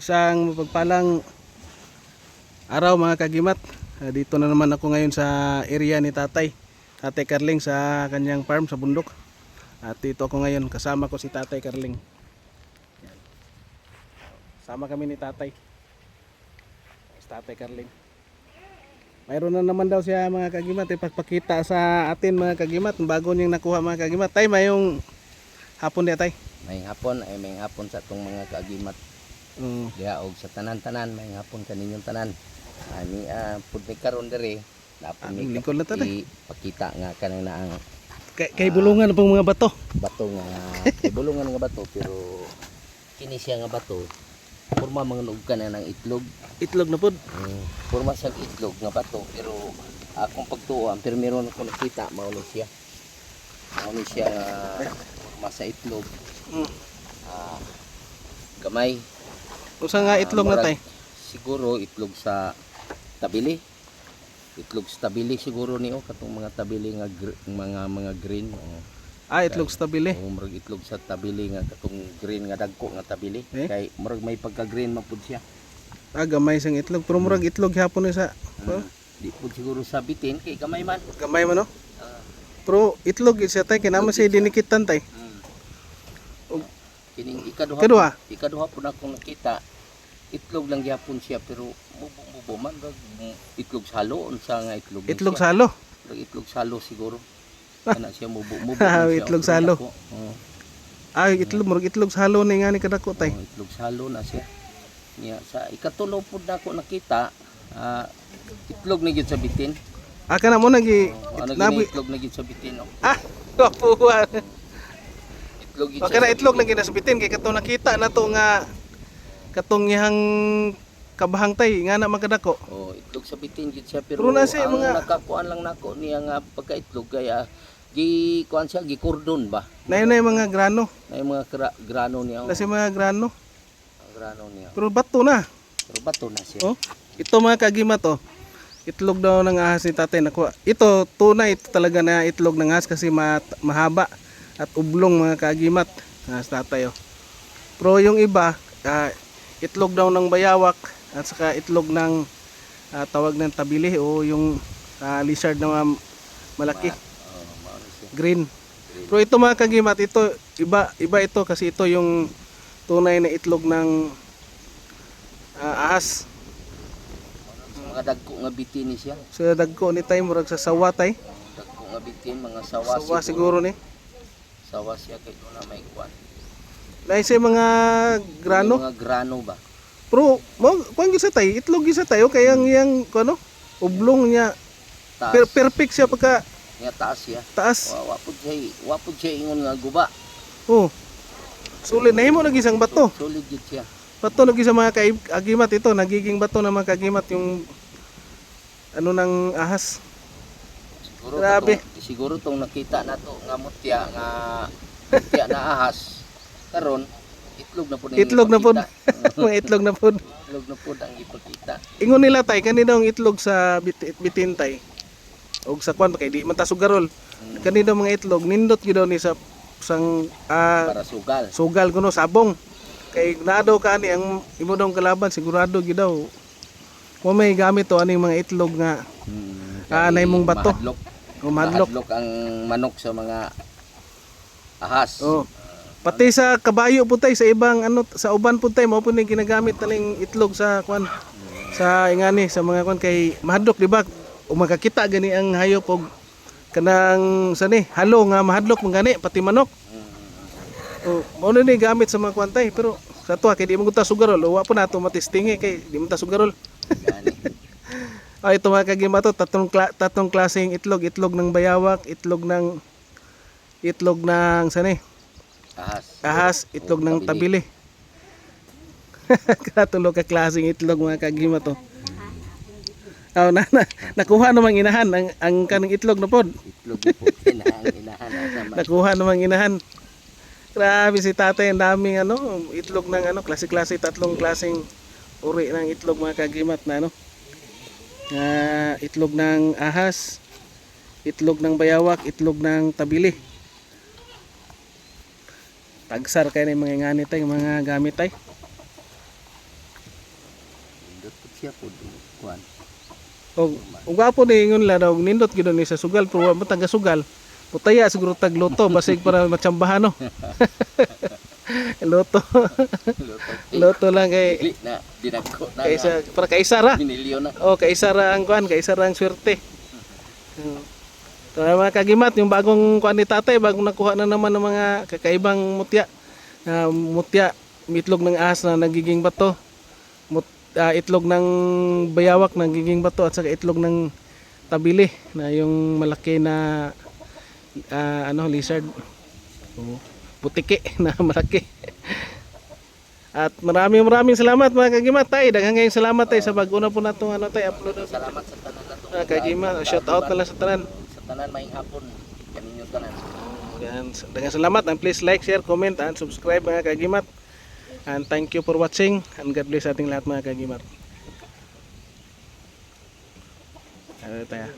Isang mapagpalang araw mga kagimat. Dito na naman ako ngayon sa area ni Tatay Carling sa kanyang farm sa bundok. At dito ako ngayon, kasama ko si Tatay Carling. Yan. Sama kami ni Tatay. Tatay Carling. Mayroon na naman daw siya mga kagimat ipagpakita sa atin mga kagimat. Bago niyang nakuha mga kagimat. Tay, mayong hapon niya tay. May hapon ay may hapon sa itong mga kagimat. Diha og sa tanan-tanan may hapon kaninyong tanan. Ani pud ni karon diri napon ni lingkod na tatay. Pakita nga kanang ang Kay bulungan pang mga bato. Bato nga kay bulungan nga bato pero kini siya nga bato. Porma mga lug ka na ng itlog. Itlog na pud. Porma sa itlog nga bato pero akong pagtuon pero meron ako nakita mao ni siya. Mao ni siya porma sa itlog. Gamay. Usa nga itlog na tay? Siguro itlog sa tabili. Itlog sa tabili siguro niyo katong mga tabili nga mga green. Itlog sa tabili. Murag itlog sa tabili nga katong green nga dagko nga tabili. Kay murag may pagka-green mapud siya. Gamay sang itlog pero murag itlog hapon ni sa. Di pud siguro sa bitin kay gamay man. Gamay man no? Pero itlog siya tay kinama siya dinikitan tay. Kining Ikaduha pud akong nakita itlog lang gyapon siya pero mubo man itlog salo unsa nga itlog itlog salo. Itlog salo siguro. Kana siya mubo itlog salo. Itlog murag itlog salo ni nga ni kadako tay. Itlog salo na siya. Nya sa ikatulo pud nako nakita itlog na gyud sa bitin. Kana mo nagi itlog na gyud sa bitin. Kapuwa. Itlog itlog na ginasubitin kay katong nakita na to nga katong ihang kabahang tay nga na magkadako. Itlog sa bitin gid siya pero na siya, ang mga nakakuan lang nako niya nga pagka-itlog kaya gi kuan siya gi cordon ba. Nay mga grano. Nay mga grano niya. Kasi mga grano. Ang grano niya. Pero bato na siya. Ito mga kagimat to. Itlog daw ng ahas ni tatay nakuha. Ito tunay ito talaga na itlog ng ahas kasi mahaba at ublong mga kagimat sa tatay. Pero yung iba itlog daw ng bayawak at saka itlog ng tawag ng tabili o yung lizard na malaki. Green. Pero ito mga kagimat ito iba ito kasi ito yung tunay na itlog ng ahas. Mga dagko nga bitin ni siya. Sa dagko ni tay murag sa sawa tay. Dagko nga bitin mga sawa siguro ni. Sawa siya kay na may kuan. Lain sa mga grano. Mga grano ba? Pero mo kuan gyud sa tay, itlog gyud sa tayo kay ang iyang kuno ublong niya. Perfect siya pagka niya taas siya. Taas. Wapod siya ingon nga guba. Sulit na himo lagi isang bato. Solid gyud siya. Bato lagi sa mga kagimat ito, nagiging bato ng mga kagimat yung ano ng ahas. Siguro tong nakita nato nga mutya na ahas karon itlog na pud. Itlog na pud. Mga itlog na pud. Itlog na pud ang ipakita. Ingon nila tay kanina ang itlog sa bitin tay. Og sa kwan kay di man ta sugarol. Kanina mga itlog nindot gyud daw ni sa sang para sugal. Sugal kuno sabong. Kay naadaw ka ani ang imo daw kalaban sigurado gyud daw. Mo may gamit to aning mga itlog nga anay mong bato. Mahadlok ang manok sa mga ahas. Pati sa kabayo po tay sa ibang sa uban po tay mao po ning ginagamit taning itlog sa kwan. Sa ingani sa mga kwan kay mahadlok di ba? O makakita gani ang hayop og kanang sani halo nga mahadlok man gani pati manok. Mao ni gamit sa mga kwan tay pero sa tuwa kay di mo ta sugarol wa po nato matistingi kay di mo ta sugarol. Ito mga kagimat to, tatlong klaseng itlog ng bayawak, itlog ng sani? Ahas, itlog ng tabili. Katulog ka klaseng itlog mga kagimat to. Nakuha namang inahan ang kanang itlog na pod. Itlog na pod, inahan. Nakuha namang inahan. Grabe si tatay, ang daming itlog ng klase-klase, tatlong klaseng uri ng itlog mga kagimat na itlog ng ahas, itlog ng bayawak, itlog ng tabili. Tagsar kay ni mga ngani tay mga gamit tay. nindot po siya po kuan. Og gwapo ni ingon la daw nindot gid ni sa sugal pero wa mo taga sugal. Putaya siguro tag loto basig para matsambahan no. Loto. Loto lang kay Dili na dinagko na. kaysa para kaisa ra. Binilyon na. Oh, kaisa ra ang kuan, kaisa ra ang swerte. So, mga kagimat, yung bagong kuan ni tatay, bagong nakuha na naman ng mga kakaibang mutya. Mutya, itlog ng ahas na nagiging bato. Itlog ng bayawak na nagiging bato at saka itlog ng tabili na yung malaki na lizard. Butike na malaki. At maraming salamat mga kagimat tay. Daghang kayong salamat tay sa bag-una po natong upload. Salamat sa tanan nato. Kagimat, shout out na lang sa tanan. Sa tanan maing hapon kaninyo tanan. Yan, daghang salamat and please like, share, comment and subscribe mga kagimat. And thank you for watching and God bless ating lahat mga kagimat. Ano tayo?